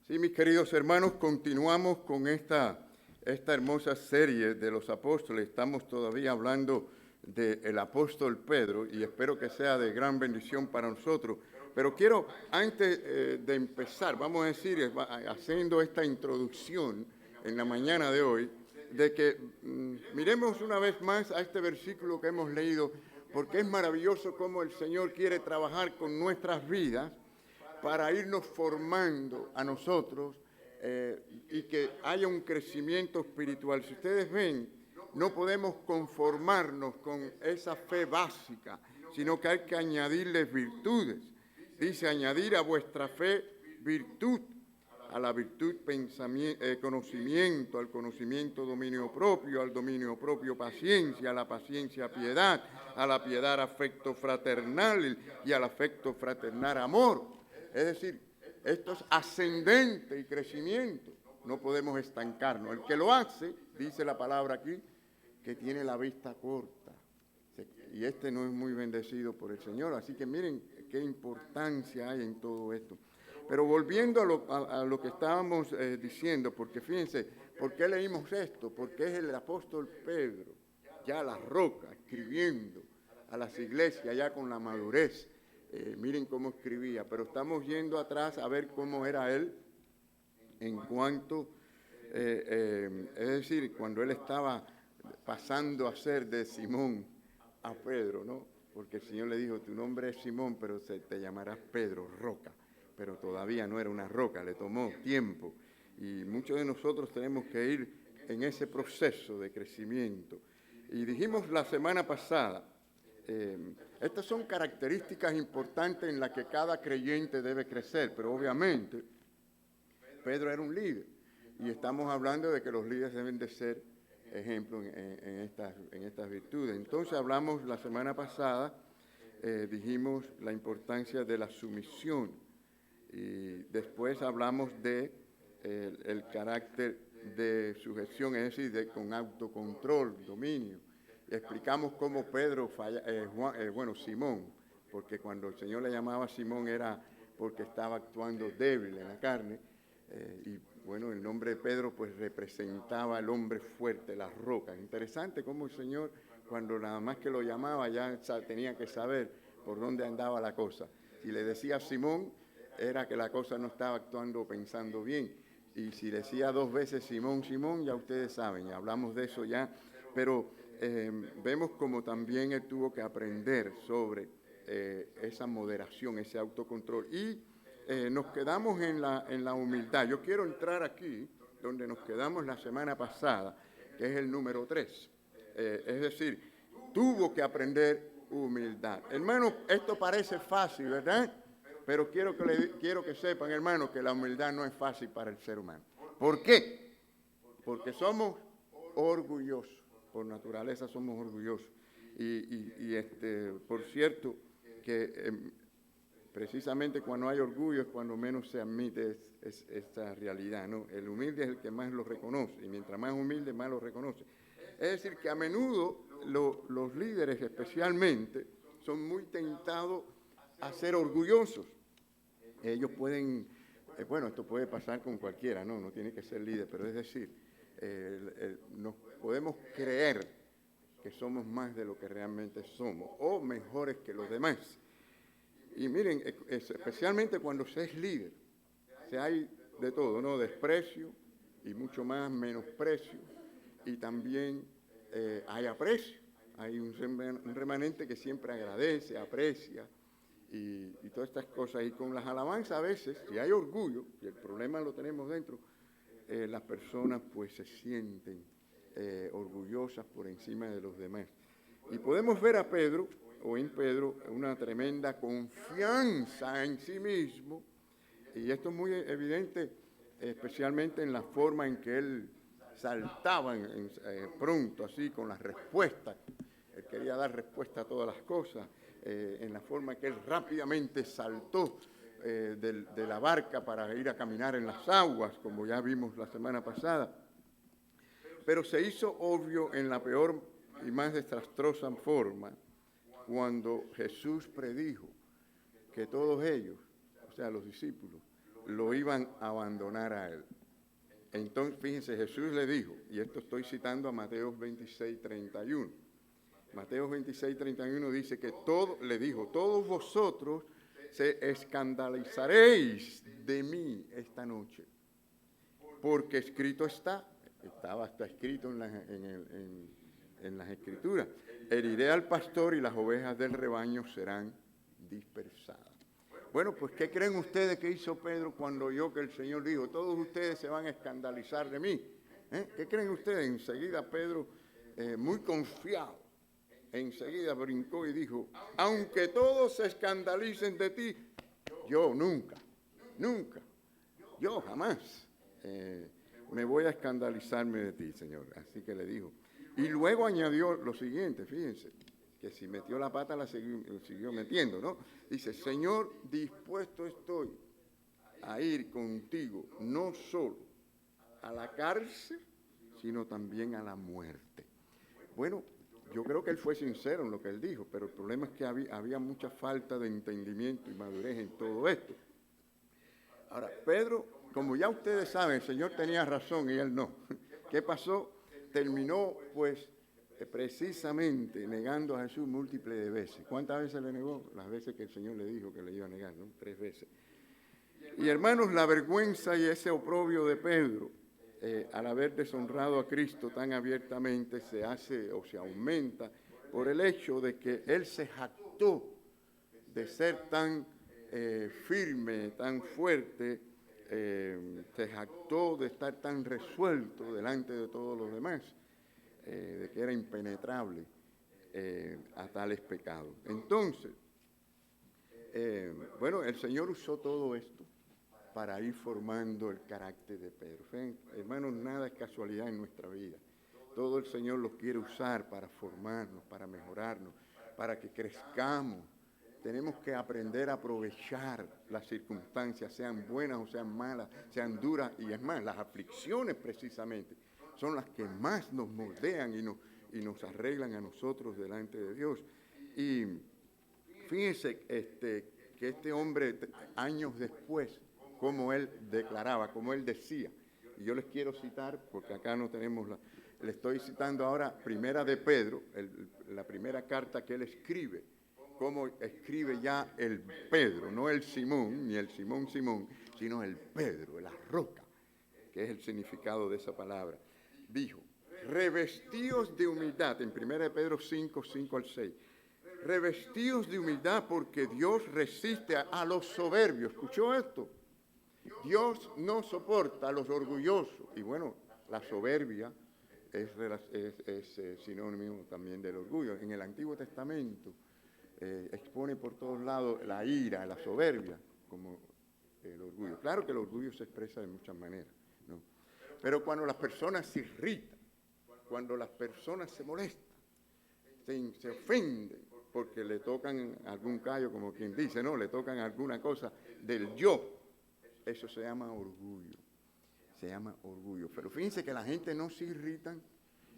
Sí, mis queridos hermanos, continuamos con esta hermosa serie de los apóstoles. Estamos todavía hablando del apóstol Pedro y espero que sea de gran bendición para nosotros. Pero quiero, antes de empezar, vamos a decir, haciendo esta introducción en la mañana de hoy, de que miremos una vez más a este versículo que hemos leído, porque es maravilloso cómo el Señor quiere trabajar con nuestras vidas para irnos formando a nosotros y que haya un crecimiento espiritual. Si ustedes ven, no podemos conformarnos con esa fe básica, sino que hay que añadirles virtudes. Dice, añadir a vuestra fe virtud, a la virtud conocimiento, al conocimiento dominio propio, al dominio propio paciencia, a la paciencia piedad, a la piedad afecto fraternal y al afecto fraternal amor. Es decir, esto es ascendente y crecimiento. No podemos estancarnos. El que lo hace, dice la palabra aquí, que tiene la vista corta. Y este no es muy bendecido por el Señor. Así que miren qué importancia hay en todo esto. Pero volviendo a lo que estábamos diciendo, porque fíjense, ¿por qué leímos esto? Porque es el apóstol Pedro, ya a la roca, escribiendo a las iglesias, ya con la madurez. Miren cómo escribía, pero estamos yendo atrás a ver cómo era él en cuanto, es decir, cuando él estaba pasando a ser de Simón a Pedro, ¿no? Porque el Señor le dijo, tu nombre es Simón, pero te llamarás Pedro, roca. Pero todavía no era una roca, le tomó tiempo. Y muchos de nosotros tenemos que ir en ese proceso de crecimiento. Y dijimos la semana pasada, estas son características importantes en las que cada creyente debe crecer, pero obviamente Pedro era un líder y estamos hablando de que los líderes deben de ser ejemplos en estas virtudes. Entonces hablamos la semana pasada, dijimos la importancia de la sumisión y después hablamos de el carácter de sujeción, es decir, con autocontrol, dominio. Explicamos cómo Pedro Simón, porque cuando el Señor le llamaba Simón era porque estaba actuando débil en la carne, y bueno, el nombre de Pedro pues representaba al hombre fuerte, la roca. Interesante cómo el Señor, cuando nada más que lo llamaba, ya tenía que saber por dónde andaba la cosa. Si le decía Simón, era que la cosa no estaba actuando o pensando bien. Y si decía dos veces Simón, Simón, ya ustedes saben, ya hablamos de eso ya, pero vemos como también él tuvo que aprender sobre esa moderación, ese autocontrol. Y nos quedamos en la humildad. Yo quiero entrar aquí, donde nos quedamos la semana pasada, que es el número 3. Es decir, tuvo que aprender humildad. Hermanos, esto parece fácil, ¿verdad? Pero quiero que sepan, hermanos, que la humildad no es fácil para el ser humano. ¿Por qué? Porque somos orgullosos. Por naturaleza somos orgullosos. Por cierto, que precisamente cuando hay orgullo es cuando menos se admite esta realidad, ¿no? El humilde es el que más lo reconoce, y mientras más humilde, más lo reconoce. Es decir, que a menudo los líderes especialmente son muy tentados a ser orgullosos. Ellos pueden, esto puede pasar con cualquiera, no tiene que ser líder, pero es decir, nos podemos creer que somos más de lo que realmente somos o mejores que los demás. Y miren, especialmente cuando se es líder, se hay de todo, ¿no? Desprecio y mucho más menosprecio y también hay aprecio. Hay un remanente que siempre agradece, aprecia y todas estas cosas. Y con las alabanzas a veces, si hay orgullo, y el problema lo tenemos dentro, las personas pues se sienten orgullosas por encima de los demás. Y podemos ver a Pedro, o en Pedro, una tremenda confianza en sí mismo, y esto es muy evidente, especialmente en la forma en que él saltaba pronto, así, con las respuestas. Él quería dar respuesta a todas las cosas, en la forma que él rápidamente saltó de la barca para ir a caminar en las aguas, como ya vimos la semana pasada. Pero se hizo obvio en la peor y más desastrosa forma cuando Jesús predijo que todos ellos, o sea, los discípulos, lo iban a abandonar a él. Entonces, fíjense, Jesús le dijo, y esto estoy citando a Mateo 26, 31. Mateo 26, 31 dice que le dijo, todos vosotros se escandalizaréis de mí esta noche, porque escrito está escrito en las Escrituras, heriré al pastor y las ovejas del rebaño serán dispersadas. Bueno, pues ¿qué creen ustedes que hizo Pedro cuando oyó que el Señor dijo, todos ustedes se van a escandalizar de mí? ¿Qué creen ustedes? Enseguida Pedro, muy confiado, enseguida brincó y dijo, aunque todos se escandalicen de ti, yo nunca, yo jamás me voy a escandalizarme de ti, Señor. Así que le dijo. Y luego añadió lo siguiente, fíjense, que si metió la pata la siguió metiendo, ¿no? Dice, Señor, dispuesto estoy a ir contigo, no solo a la cárcel, sino también a la muerte. Bueno, yo creo que él fue sincero en lo que él dijo, pero el problema es que había mucha falta de entendimiento y madurez en todo esto. Ahora, Pedro, como ya ustedes saben, el Señor tenía razón y él no. ¿Qué pasó? Terminó, pues, precisamente negando a Jesús múltiples de veces. ¿Cuántas veces le negó? Las veces que el Señor le dijo que le iba a negar, ¿no? 3 veces. Y hermanos, la vergüenza y ese oprobio de Pedro, al haber deshonrado a Cristo tan abiertamente, se hace o se aumenta por el hecho de que él se jactó de ser tan firme, tan fuerte, se jactó de estar tan resuelto delante de todos los demás, de que era impenetrable a tales pecados. Entonces, bueno, el Señor usó todo esto para ir formando el carácter de Pedro. Hermanos, nada es casualidad en nuestra vida. Todo el Señor los quiere usar para formarnos, para mejorarnos, para que crezcamos. Tenemos que aprender a aprovechar las circunstancias, sean buenas o sean malas, sean duras, y es más, las aflicciones precisamente son las que más nos moldean y nos arreglan a nosotros delante de Dios. Y fíjense que este hombre, años después, como él declaraba, como él decía, y yo les quiero citar, porque acá no tenemos le estoy citando ahora Primera de Pedro, la primera carta que él escribe, cómo escribe ya el Pedro, no el Simón, ni el Simón, sino el Pedro, la roca, que es el significado de esa palabra. Dijo, revestíos de humildad, en 1 Pedro 5, 5 al 6, revestíos de humildad porque Dios resiste a los soberbios. ¿Escuchó esto? Dios no soporta a los orgullosos. Y bueno, la soberbia es sinónimo también del orgullo. En el Antiguo Testamento expone por todos lados la ira, la soberbia, como el orgullo. Claro que el orgullo se expresa de muchas maneras, ¿no? Pero cuando las personas se irritan, cuando las personas se molestan, se ofenden porque le tocan algún callo, como quien dice, ¿no? Le tocan alguna cosa del yo. Eso se llama orgullo. Se llama orgullo. Pero fíjense que la gente no se irritan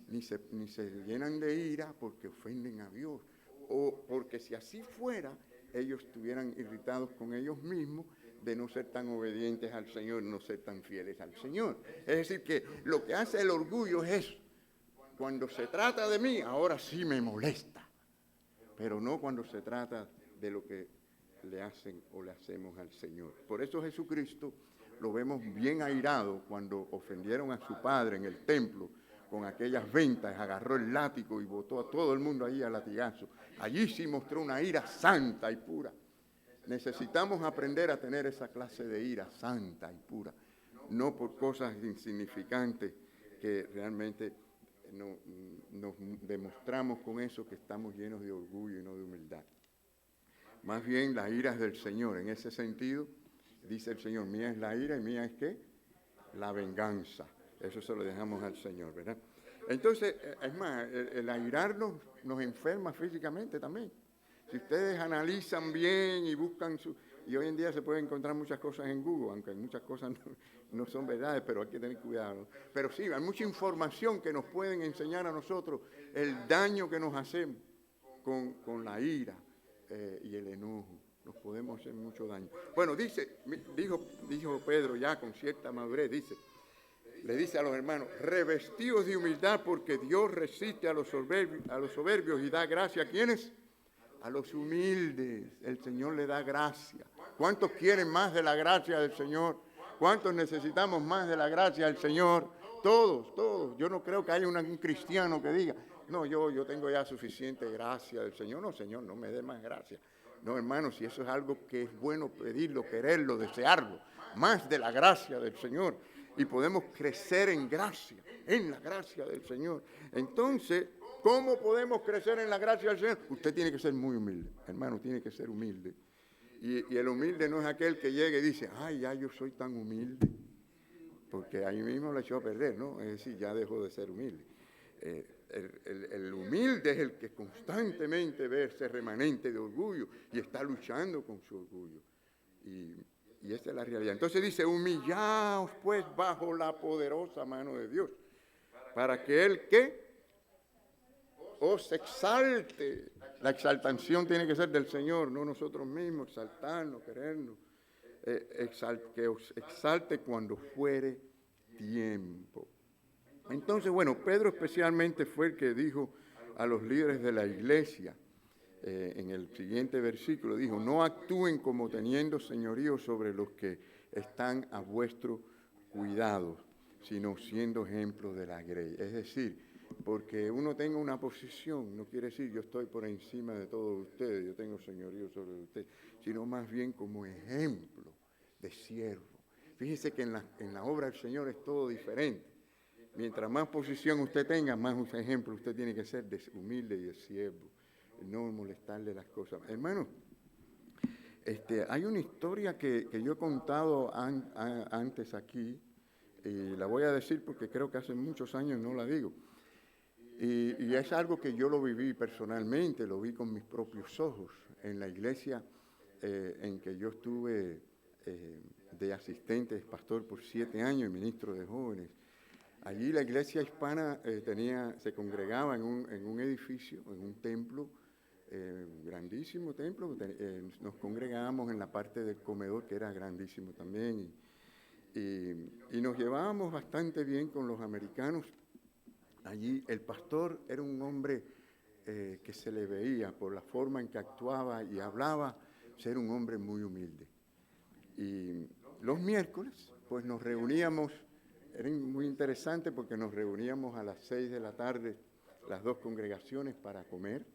ni se llenan de ira porque ofenden a Dios. O porque si así fuera, ellos estuvieran irritados con ellos mismos de no ser tan obedientes al Señor, no ser tan fieles al Señor. Es decir, que lo que hace el orgullo es eso. Cuando se trata de mí, ahora sí me molesta. Pero no cuando se trata de lo que le hacen o le hacemos al Señor. Por eso Jesucristo lo vemos bien airado cuando ofendieron a su Padre en el templo con aquellas ventas, agarró el látigo y botó a todo el mundo ahí a latigazo. Allí sí mostró una ira santa y pura. Necesitamos aprender a tener esa clase de ira santa y pura, no por cosas insignificantes que realmente nos demostramos con eso que estamos llenos de orgullo y no de humildad. Más bien la ira es del Señor. En ese sentido, dice el Señor, mía es la ira y mía es ¿qué? La venganza. Eso se lo dejamos al Señor, ¿verdad? Entonces, es más, el airarnos nos enferma físicamente también. Si ustedes analizan bien y buscan y hoy en día se pueden encontrar muchas cosas en Google, aunque muchas cosas no son verdades, pero hay que tener cuidado, ¿no? Pero sí, hay mucha información que nos pueden enseñar a nosotros el daño que nos hacemos con la ira y el enojo, nos podemos hacer mucho daño. Bueno, dijo Pedro ya con cierta madurez, le dice a los hermanos, revestidos de humildad porque Dios resiste a los soberbios y da gracia. ¿A quiénes? A los humildes. El Señor le da gracia. ¿Cuántos quieren más de la gracia del Señor? ¿Cuántos necesitamos más de la gracia del Señor? Todos. Yo no creo que haya un cristiano que diga, no, yo tengo ya suficiente gracia del Señor. No, Señor, no me dé más gracia. No, hermanos, si eso es algo que es bueno pedirlo, quererlo, desearlo, más de la gracia del Señor. Y podemos crecer en gracia, en la gracia del Señor. Entonces, ¿cómo podemos crecer en la gracia del Señor? Usted tiene que ser muy humilde, hermano, tiene que ser humilde. Y el humilde no es aquel que llega y dice, ay, ya yo soy tan humilde. Porque ahí mismo lo echó a perder, ¿no? Es decir, ya dejó de ser humilde. El humilde es el que constantemente ve ese remanente de orgullo y está luchando con su orgullo. Y esa es la realidad. Entonces dice, humillaos pues bajo la poderosa mano de Dios, para que Él, ¿qué? Os exalte. La exaltación tiene que ser del Señor, no nosotros mismos, exaltarnos, querernos. Que os exalte cuando fuere tiempo. Entonces, bueno, Pedro especialmente fue el que dijo a los líderes de la iglesia, en el siguiente versículo, dijo, no actúen como teniendo señorío sobre los que están a vuestro cuidado, sino siendo ejemplos de la grey. Es decir, porque uno tenga una posición, no quiere decir yo estoy por encima de todos ustedes, yo tengo señorío sobre ustedes, sino más bien como ejemplo de siervo. Fíjese que en la obra del Señor es todo diferente. Mientras más posición usted tenga, más ejemplo usted tiene que ser de humilde y de siervo. No molestarle las cosas. Hermano, hay una historia que yo he contado antes aquí, y la voy a decir porque creo que hace muchos años no la digo. Y es algo que yo lo viví personalmente, lo vi con mis propios ojos en la iglesia en que yo estuve de asistente, de pastor por 7 años y ministro de jóvenes. Allí la iglesia hispana se congregaba en un edificio, en un templo, grandísimo templo. Nos congregábamos en la parte del comedor, que era grandísimo también, y nos llevábamos bastante bien con los americanos. Allí el pastor era un hombre que se le veía por la forma en que actuaba y hablaba, ser un hombre muy humilde. Y los miércoles, pues nos reuníamos, era muy interesante porque nos reuníamos a las 6 de la tarde, las dos congregaciones, para comer.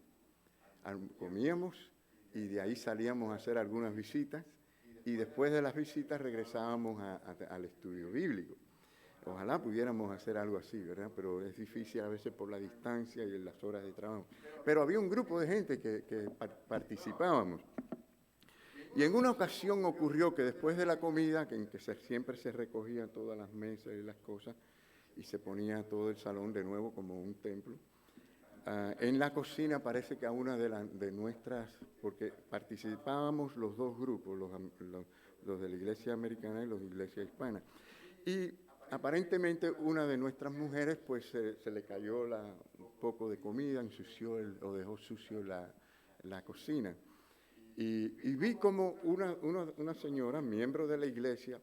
Comíamos y de ahí salíamos a hacer algunas visitas y después de las visitas regresábamos al estudio bíblico. Ojalá pudiéramos hacer algo así, ¿verdad? Pero es difícil a veces por la distancia y las horas de trabajo. Pero había un grupo de gente que participábamos. Y en una ocasión ocurrió que después de la comida, en que siempre se recogían todas las mesas y las cosas, y se ponía todo el salón de nuevo como un templo, en la cocina parece que a una de nuestras, porque participábamos los dos grupos, los de la iglesia americana y los de la iglesia hispana, y aparentemente una de nuestras mujeres pues se le cayó un poco de comida, ensució o dejó sucio la cocina. Y vi como una señora, miembro de la iglesia,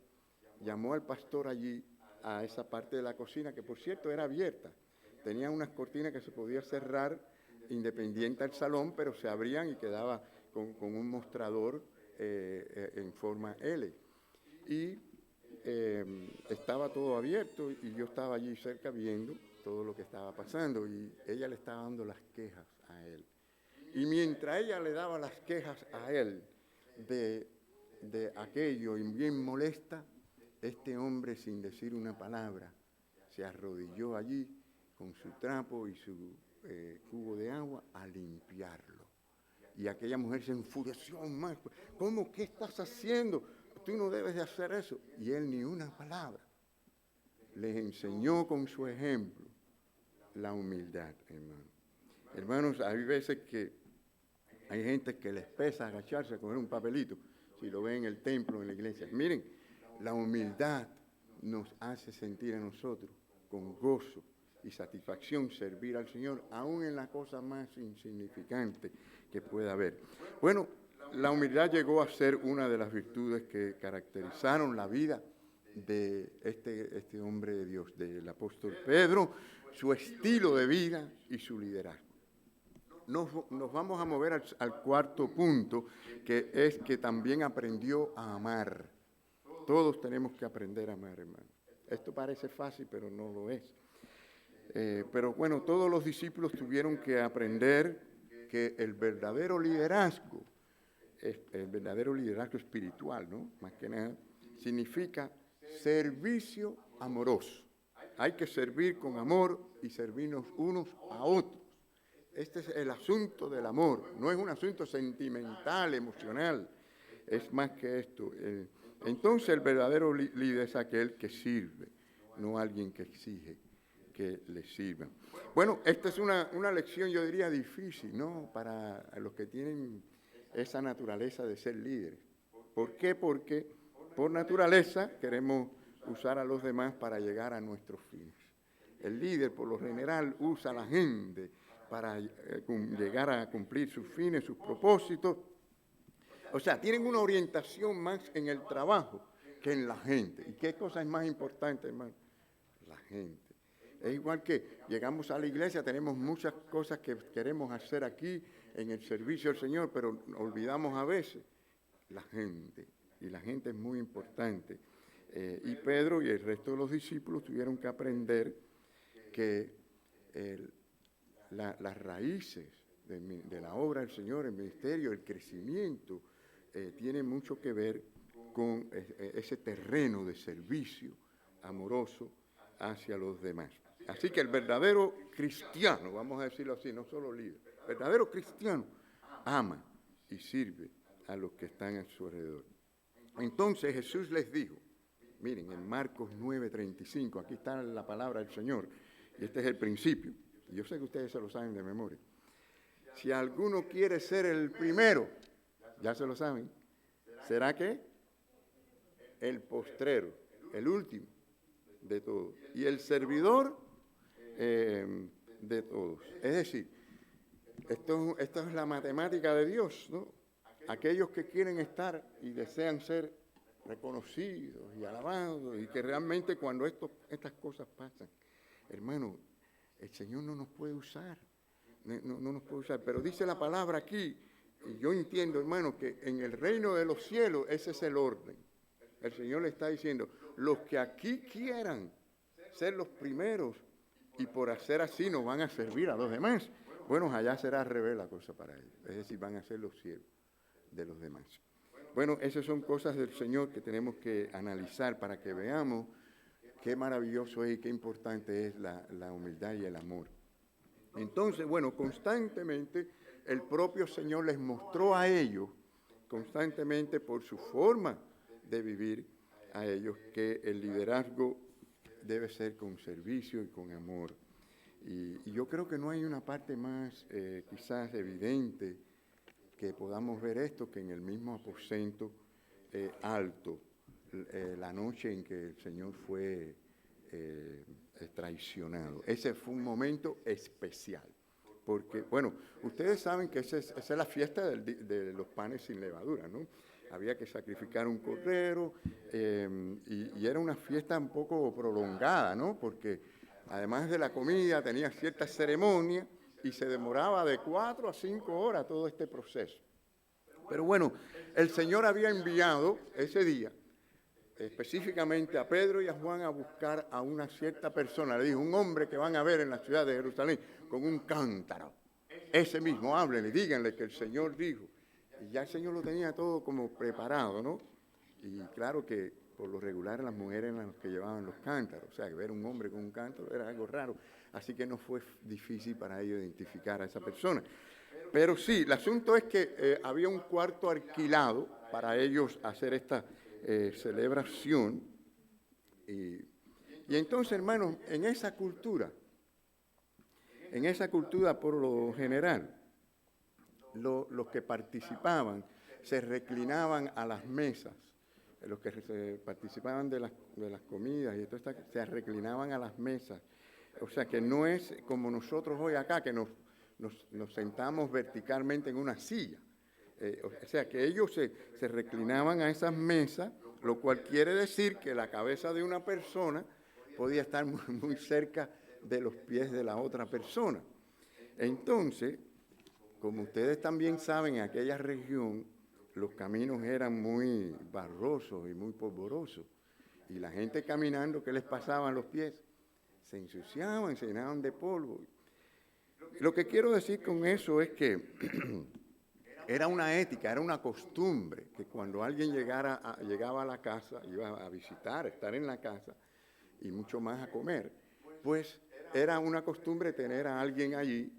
llamó al pastor allí a esa parte de la cocina, que por cierto era abierta. Tenía unas cortinas que se podía cerrar independiente al salón, pero se abrían y quedaba con un mostrador en forma L. Y estaba todo abierto y yo estaba allí cerca viendo todo lo que estaba pasando y ella le estaba dando las quejas a él. Y mientras ella le daba las quejas a él de aquello y bien molesta, este hombre sin decir una palabra se arrodilló allí con su trapo y su cubo de agua a limpiarlo. Y aquella mujer se enfureció más. ¿Cómo? ¿Qué estás haciendo? Tú no debes de hacer eso. Y él ni una palabra. Les enseñó con su ejemplo la humildad, hermano. Hermanos, hay veces que hay gente que les pesa agacharse a coger un papelito, si lo ven en el templo, en la iglesia. Miren, la humildad nos hace sentir a nosotros con gozo y satisfacción servir al Señor, aún en la cosa más insignificante que pueda haber. Bueno, la humildad llegó a ser una de las virtudes que caracterizaron la vida de este hombre de Dios, del apóstol Pedro, su estilo de vida y su liderazgo. Nos vamos a mover al cuarto punto, que es que también aprendió a amar. Todos tenemos que aprender a amar, hermano. Esto parece fácil, pero no lo es. Pero bueno, todos los discípulos tuvieron que aprender que el verdadero liderazgo espiritual, ¿no? Más que nada, significa servicio amoroso. Hay que servir con amor y servirnos unos a otros. Este es el asunto del amor, no es un asunto sentimental, emocional, es más que esto. Entonces el verdadero líder es aquel que sirve, no alguien que exige que le sirvan. Bueno, esta es una lección, yo diría, difícil, ¿no? Para los que tienen esa naturaleza de ser líderes. ¿Por qué? Porque por naturaleza queremos usar a los demás para llegar a nuestros fines. El líder, por lo general, usa a la gente para llegar a cumplir sus fines, sus propósitos. O sea, tienen una orientación más en el trabajo que en la gente. ¿Y qué cosa es más importante, hermano? La gente. Es igual que llegamos a la iglesia, tenemos muchas cosas que queremos hacer aquí en el servicio del Señor, pero olvidamos a veces la gente. Y la gente es muy importante. Y Pedro y el resto de los discípulos tuvieron que aprender que las raíces de la obra del Señor, el ministerio, el crecimiento, tiene mucho que ver con ese terreno de servicio amoroso hacia los demás. Así que el verdadero cristiano, vamos a decirlo así, no solo líder, el verdadero cristiano ama y sirve a los que están a su alrededor. Entonces Jesús les dijo, miren, en Marcos 9:35, aquí está la palabra del Señor, y este es el principio. Yo sé que ustedes se lo saben de memoria. Si alguno quiere ser el primero, ya se lo saben, ¿será qué? El postrero, el último de todos. Y el servidor de todos. Es decir, esto es la matemática de Dios, ¿no? Aquellos que quieren estar y desean ser reconocidos y alabados, y que realmente cuando estas cosas pasan, hermano, el Señor no nos puede usar, no nos puede usar. Pero dice la palabra aquí, y yo entiendo, hermano, que en el reino de los cielos ese es el orden. El Señor le está diciendo, los que aquí quieran ser los primeros y por hacer así nos van a servir a los demás, bueno, allá será al revés la cosa para ellos. Es decir, van a ser los siervos de los demás. Bueno, esas son cosas del Señor que tenemos que analizar para que veamos qué maravilloso es y qué importante es la humildad y el amor. Entonces, bueno, constantemente el propio Señor les mostró a ellos, constantemente por su forma de vivir a ellos, que el liderazgo debe ser con servicio y con amor. Y yo creo que no hay una parte más quizás evidente que podamos ver esto que en el mismo aposento alto, la noche en que el Señor fue traicionado. Ese fue un momento especial, porque, bueno, ustedes saben que esa es la fiesta de los panes sin levadura, ¿no? Había que sacrificar un cordero y era una fiesta un poco prolongada, ¿no? Porque además de la comida tenía ciertas ceremonias y se demoraba de 4 a 5 horas todo este proceso. Pero bueno, el Señor había enviado ese día específicamente a Pedro y a Juan a buscar a una cierta persona. Le dijo, un hombre que van a ver en la ciudad de Jerusalén con un cántaro. Ese mismo, háblenle, díganle que el Señor dijo. Y ya el Señor lo tenía todo como preparado, ¿no? Y claro que por lo regular las mujeres eran las que llevaban los cántaros. O sea, que ver un hombre con un cántaro era algo raro. Así que no fue difícil para ellos identificar a esa persona. Pero sí, el asunto es que había un cuarto alquilado para ellos hacer esta celebración. Y entonces, hermanos, en esa cultura por lo general, los que participaban se reclinaban a las mesas. Los que participaban de las comidas y todo esto, se reclinaban a las mesas. O sea, que no es como nosotros hoy acá, que nos sentamos verticalmente en una silla. O sea, que ellos se reclinaban a esas mesas, lo cual quiere decir que la cabeza de una persona podía estar muy cerca de los pies de la otra persona. Entonces, como ustedes también saben, en aquella región los caminos eran muy barrosos y muy polvorosos. Y la gente caminando, ¿qué les pasaba en los pies? Se ensuciaban, se llenaban de polvo. Lo que quiero decir con eso es que era una ética, era una costumbre, que cuando alguien llegaba a la casa, iba a visitar, estar en la casa, y mucho más a comer, pues era una costumbre tener a alguien allí,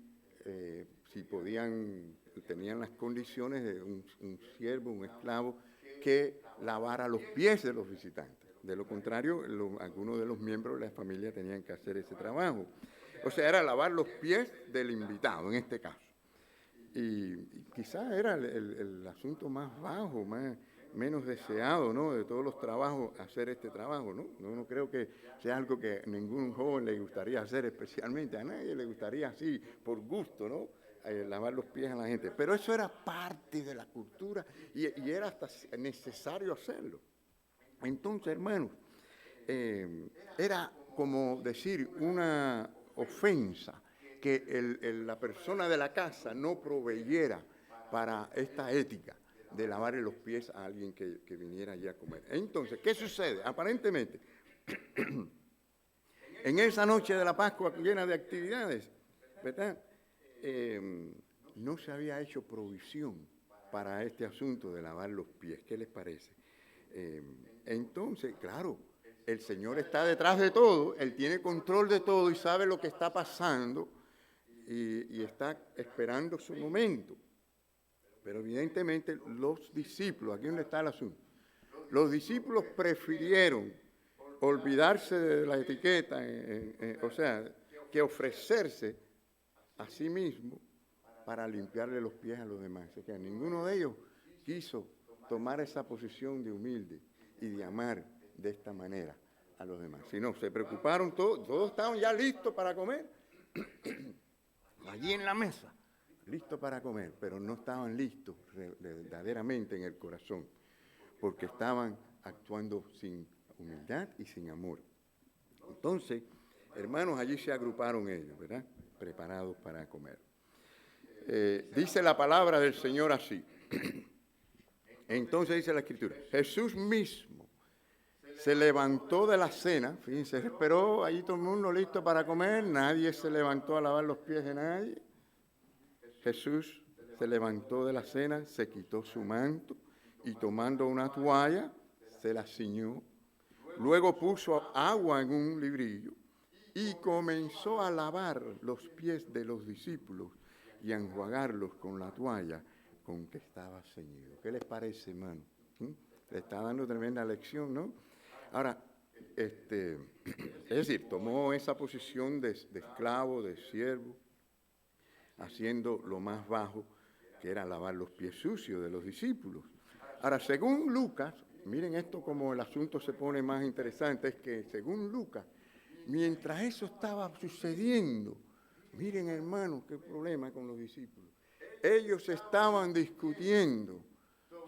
si tenían las condiciones de un siervo, un esclavo, que lavara los pies de los visitantes. De lo contrario, algunos de los miembros de la familia tenían que hacer ese trabajo. O sea, era lavar los pies del invitado, en este caso. Y quizás era el asunto más bajo, menos deseado, ¿no?, de todos los trabajos, hacer este trabajo, ¿no? No creo que sea algo que a ningún joven le gustaría hacer especialmente, a nadie le gustaría así, por gusto, ¿no?, lavar los pies a la gente. Pero eso era parte de la cultura y era hasta necesario hacerlo. Entonces, hermanos, era como decir una ofensa que la persona de la casa no proveyera para esta ética de lavarle los pies a alguien que viniera allí a comer. Entonces, ¿qué sucede? Aparentemente, en esa noche de la Pascua llena de actividades, ¿verdad?, no se había hecho provisión para este asunto de lavar los pies. ¿Qué les parece? Entonces, claro, el Señor está detrás de todo, Él tiene control de todo y sabe lo que está pasando y está esperando su momento. Pero evidentemente los discípulos, aquí donde está el asunto, los discípulos prefirieron olvidarse de la etiqueta, o sea, que ofrecerse a sí mismo para limpiarle los pies a los demás. O sea, ninguno de ellos quiso tomar esa posición de humilde y de amar de esta manera a los demás. Sino, se preocuparon todos estaban ya listos para comer, allí en la mesa, listos para comer, pero no estaban listos verdaderamente en el corazón, porque estaban actuando sin humildad y sin amor. Entonces, hermanos, allí se agruparon ellos, ¿verdad?, preparados para comer. Dice la palabra del Señor así. Entonces dice la Escritura, Jesús mismo se levantó de la cena, fíjense, esperó ahí todo el mundo listo para comer, nadie se levantó a lavar los pies de nadie. Jesús se levantó de la cena, se quitó su manto y tomando una toalla, se la ciñó. Luego puso agua en un librillo y comenzó a lavar los pies de los discípulos y a enjuagarlos con la toalla con que estaba ceñido. ¿Qué les parece, hermano? Le está dando tremenda lección, ¿no? Ahora, es decir, tomó esa posición de esclavo, de siervo, haciendo lo más bajo, que era lavar los pies sucios de los discípulos. Ahora, según Lucas, miren esto como el asunto se pone más interesante, es que según Lucas, mientras eso estaba sucediendo, miren, hermanos, qué problema con los discípulos. Ellos estaban discutiendo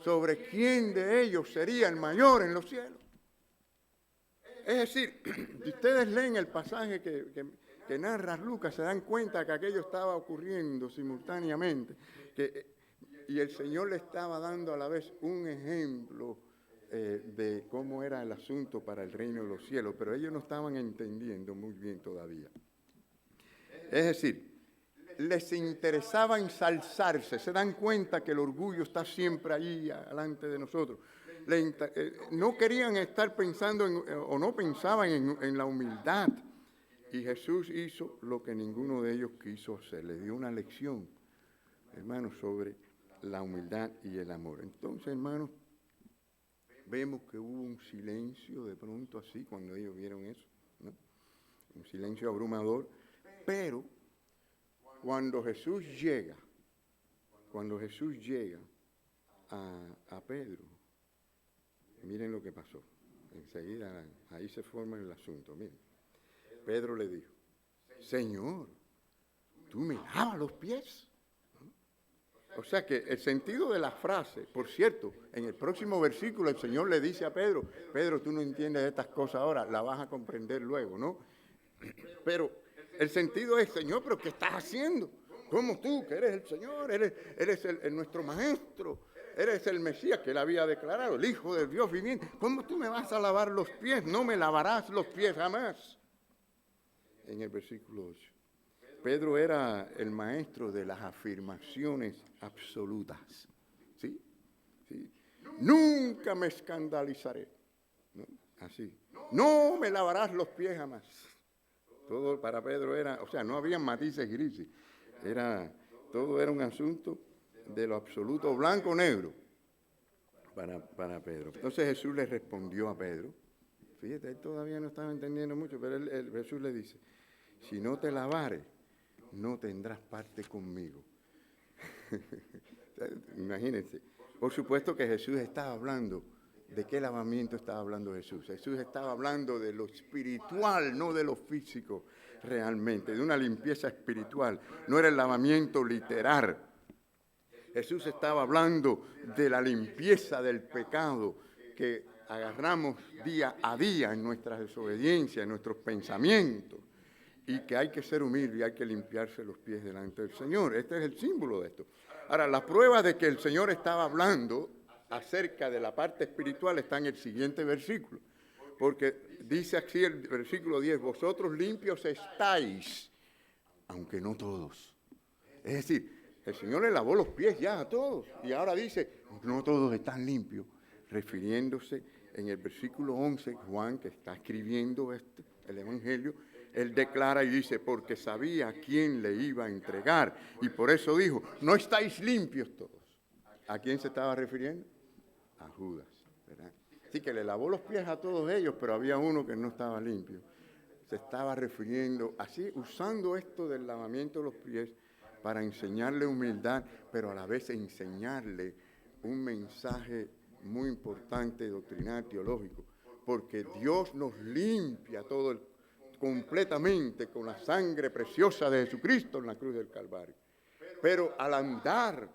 sobre quién de ellos sería el mayor en los cielos. Es decir, si ustedes leen el pasaje que narra Lucas, se dan cuenta que aquello estaba ocurriendo simultáneamente, y el Señor le estaba dando a la vez un ejemplo de cómo era el asunto para el reino de los cielos, pero ellos no estaban entendiendo muy bien todavía. Es decir, les interesaba ensalzarse, se dan cuenta que el orgullo está siempre ahí delante de nosotros. No querían estar pensando o no pensaban en la humildad. Y Jesús hizo lo que ninguno de ellos quiso hacer. Les dio una lección, hermanos, sobre la humildad y el amor. Entonces, hermanos, vemos que hubo un silencio de pronto así cuando ellos vieron eso, ¿no? Un silencio abrumador. Pero cuando Jesús llega a Pedro, miren lo que pasó. Enseguida, ahí se forma el asunto. Miren, Pedro le dijo, Señor, ¿tú me lavas los pies? O sea que el sentido de la frase, por cierto, en el próximo versículo el Señor le dice a Pedro, Pedro, tú no entiendes estas cosas ahora, las vas a comprender luego, ¿no? Pero el sentido es, Señor, ¿pero qué estás haciendo? ¿Cómo tú, que eres el Señor, eres nuestro Maestro, eres el Mesías que él había declarado, el Hijo de Dios viviente? ¿Cómo tú me vas a lavar los pies? No me lavarás los pies jamás. En el versículo 8. Pedro era el maestro de las afirmaciones absolutas. ¿Sí? ¿Sí? Nunca me escandalizaré. ¿No? Así. No me lavarás los pies jamás. Todo para Pedro era, o sea, no había matices grises. Todo era un asunto de lo absoluto, blanco o negro, para Pedro. Entonces Jesús le respondió a Pedro. Fíjate, él todavía no estaba entendiendo mucho, pero Jesús le dice, si no te lavares, no tendrás parte conmigo. Imagínense. Por supuesto que Jesús estaba hablando. ¿De qué lavamiento estaba hablando Jesús? Jesús estaba hablando de lo espiritual, no de lo físico realmente, de una limpieza espiritual. No era el lavamiento literal. Jesús estaba hablando de la limpieza del pecado que agarramos día a día en nuestra desobediencia, en nuestros pensamientos. Y que hay que ser humilde y hay que limpiarse los pies delante del Señor. Este es el símbolo de esto. Ahora, la prueba de que el Señor estaba hablando acerca de la parte espiritual está en el siguiente versículo. Porque dice así el versículo 10, vosotros limpios estáis, aunque no todos. Es decir, el Señor le lavó los pies ya a todos. Y ahora dice, no todos están limpios. Refiriéndose en el versículo 11, Juan, que está escribiendo el Evangelio, él declara y dice, porque sabía a quién le iba a entregar. Y por eso dijo, no estáis limpios todos. ¿A quién se estaba refiriendo? A Judas, ¿verdad? Así que le lavó los pies a todos ellos, pero había uno que no estaba limpio. Se estaba refiriendo, así, usando esto del lavamiento de los pies para enseñarle humildad, pero a la vez enseñarle un mensaje muy importante, doctrinal, teológico. Porque Dios nos limpia completamente con la sangre preciosa de Jesucristo en la cruz del Calvario. Pero al andar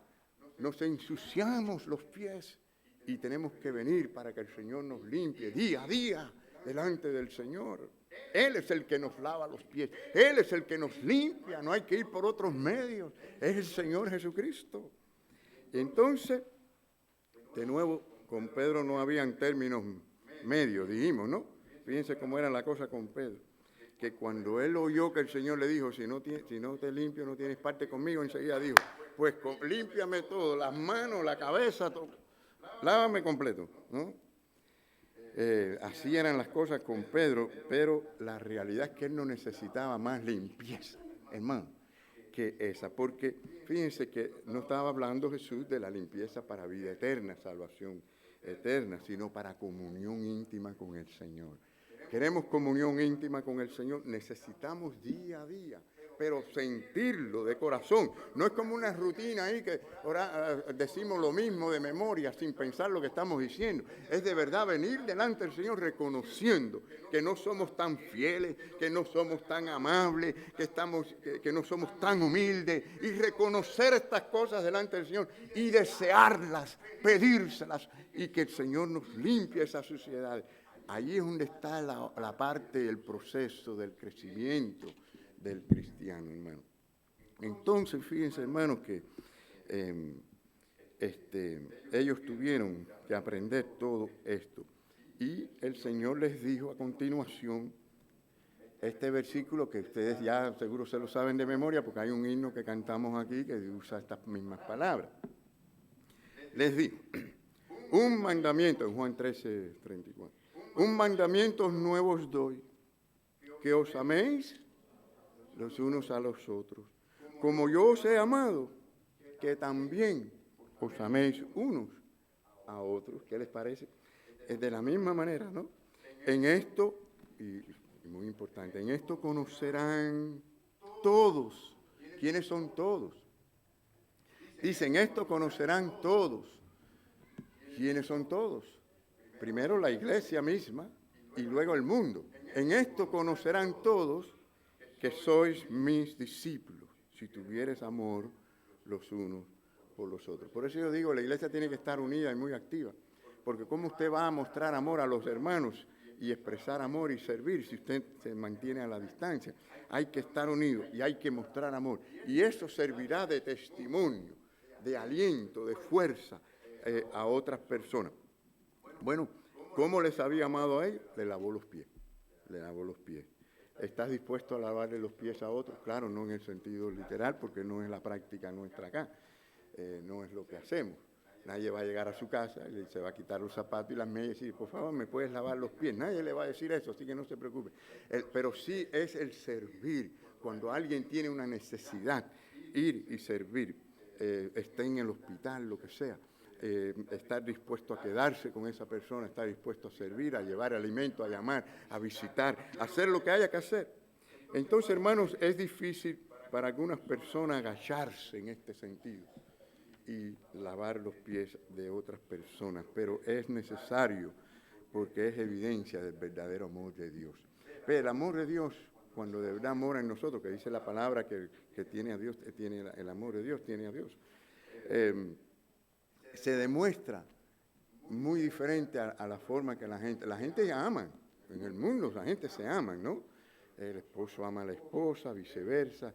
nos ensuciamos los pies y tenemos que venir para que el Señor nos limpie día a día delante del Señor. Él es el que nos lava los pies, Él es el que nos limpia, no hay que ir por otros medios, es el Señor Jesucristo. Y entonces, de nuevo, con Pedro no habían términos medios, dijimos, ¿no? Fíjense cómo era la cosa con Pedro. Que cuando él oyó que el Señor le dijo, si no te limpio, no tienes parte conmigo, enseguida dijo, pues límpiame todo, las manos, la cabeza, todo, lávame completo, ¿no? Así eran las cosas con Pedro, pero la realidad es que él no necesitaba más limpieza, hermano, que esa, porque fíjense que no estaba hablando Jesús de la limpieza para vida eterna, salvación eterna, sino para comunión íntima con el Señor. Queremos comunión íntima con el Señor, necesitamos día a día, pero sentirlo de corazón. No es como una rutina ahí que decimos lo mismo de memoria sin pensar lo que estamos diciendo. Es de verdad venir delante del Señor reconociendo que no somos tan fieles, que no somos tan amables, que no somos tan humildes, y reconocer estas cosas delante del Señor y desearlas, pedírselas, y que el Señor nos limpie esas suciedades. Allí es donde está la parte del proceso del crecimiento del cristiano, hermano. Entonces, fíjense, hermanos, que ellos tuvieron que aprender todo esto. Y el Señor les dijo a continuación este versículo que ustedes ya seguro se lo saben de memoria, porque hay un himno que cantamos aquí que usa estas mismas palabras. Les dijo, un mandamiento, en Juan 13:34. Un mandamiento nuevo os doy, que os améis los unos a los otros, como yo os he amado, que también os améis unos a otros. ¿Qué les parece? Es de la misma manera, ¿no? En esto, y muy importante, en esto conocerán todos. ¿Quiénes son todos? Dicen, esto conocerán todos. ¿Quiénes son todos? Primero la iglesia misma y luego el mundo. En esto conocerán todos que sois mis discípulos, si tuvieres amor los unos por los otros. Por eso yo digo, la iglesia tiene que estar unida y muy activa, porque ¿cómo usted va a mostrar amor a los hermanos y expresar amor y servir si usted se mantiene a la distancia? Hay que estar unidos y hay que mostrar amor. Y eso servirá de testimonio, de aliento, de fuerza a otras personas. Bueno, ¿cómo les había amado a ellos? Le lavó los pies. Le lavó los pies. ¿Estás dispuesto a lavarle los pies a otros? Claro, no en el sentido literal, porque no es la práctica nuestra acá. No es lo que hacemos. Nadie va a llegar a su casa y se va a quitar los zapatos y las medias y decir, por favor, ¿me puedes lavar los pies? Nadie le va a decir eso, así que no se preocupe. Pero sí es el servir. Cuando alguien tiene una necesidad, ir y servir, esté en el hospital, lo que sea. Estar dispuesto a quedarse con esa persona, estar dispuesto a servir, a llevar alimento, a llamar, a visitar, a hacer lo que haya que hacer. Entonces, hermanos, es difícil para algunas personas agacharse en este sentido y lavar los pies de otras personas, pero es necesario porque es evidencia del verdadero amor de Dios. Pero el amor de Dios, cuando de verdad mora en nosotros, que dice la palabra que tiene a Dios, tiene el amor de Dios, tiene a Dios, se demuestra muy diferente a la forma que la gente ama. En el mundo la gente se ama, ¿no? El esposo ama a la esposa, viceversa,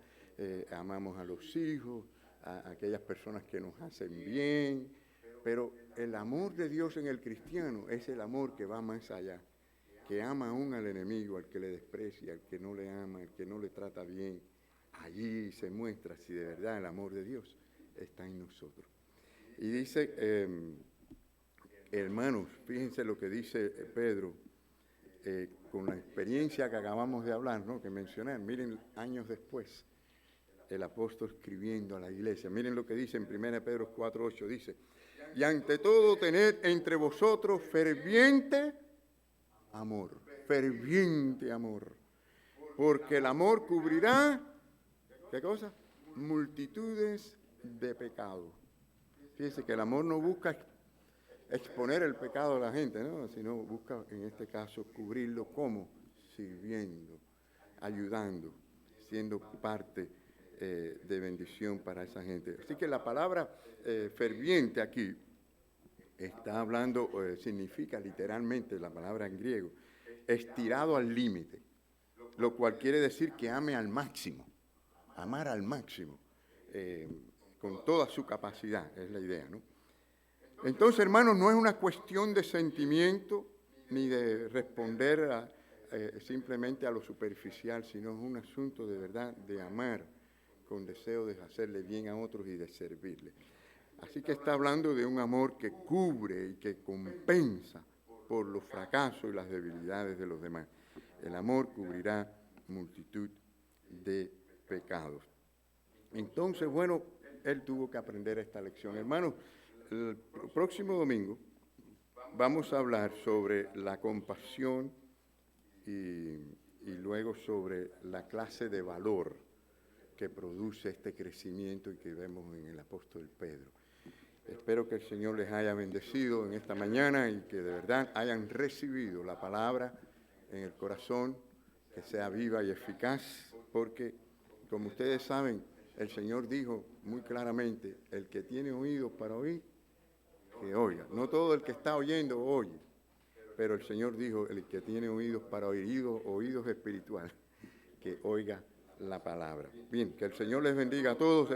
amamos a los hijos, a aquellas personas que nos hacen bien, pero el amor de Dios en el cristiano es el amor que va más allá, que ama aún al enemigo, al que le desprecia, al que no le ama, al que no le trata bien. Allí se muestra si de verdad el amor de Dios está en nosotros. Y dice, hermanos, fíjense lo que dice Pedro, con la experiencia que acabamos de hablar, ¿no?, que mencioné, miren años después, el apóstol escribiendo a la iglesia. Miren lo que dice en 1 Pedro 4:8, dice, y ante todo tened entre vosotros ferviente amor, porque el amor cubrirá, ¿qué cosa? Multitudes de pecados. Fíjense que el amor no busca exponer el pecado a la gente, ¿no?, sino busca, en este caso, cubrirlo como sirviendo, ayudando, siendo parte de bendición para esa gente. Así que la palabra ferviente aquí está hablando, significa literalmente, la palabra en griego, estirado al límite, lo cual quiere decir que ame al máximo, amar al máximo, con toda su capacidad, es la idea, ¿no? Entonces, hermanos, no es una cuestión de sentimiento ni de responder simplemente a lo superficial, sino es un asunto de verdad de amar con deseo de hacerle bien a otros y de servirle. Así que está hablando de un amor que cubre y que compensa por los fracasos y las debilidades de los demás. El amor cubrirá multitud de pecados. Entonces, bueno, él tuvo que aprender esta lección. Hermanos, el próximo domingo vamos a hablar sobre la compasión y luego sobre la clase de valor que produce este crecimiento y que vemos en el apóstol Pedro. Espero que el Señor les haya bendecido en esta mañana y que de verdad hayan recibido la palabra en el corazón, que sea viva y eficaz, porque, como ustedes saben, el Señor dijo muy claramente, el que tiene oídos para oír, que oiga. No todo el que está oyendo oye, pero el Señor dijo, el que tiene oídos para oír, oídos espirituales, que oiga la palabra. Bien, que el Señor les bendiga a todos.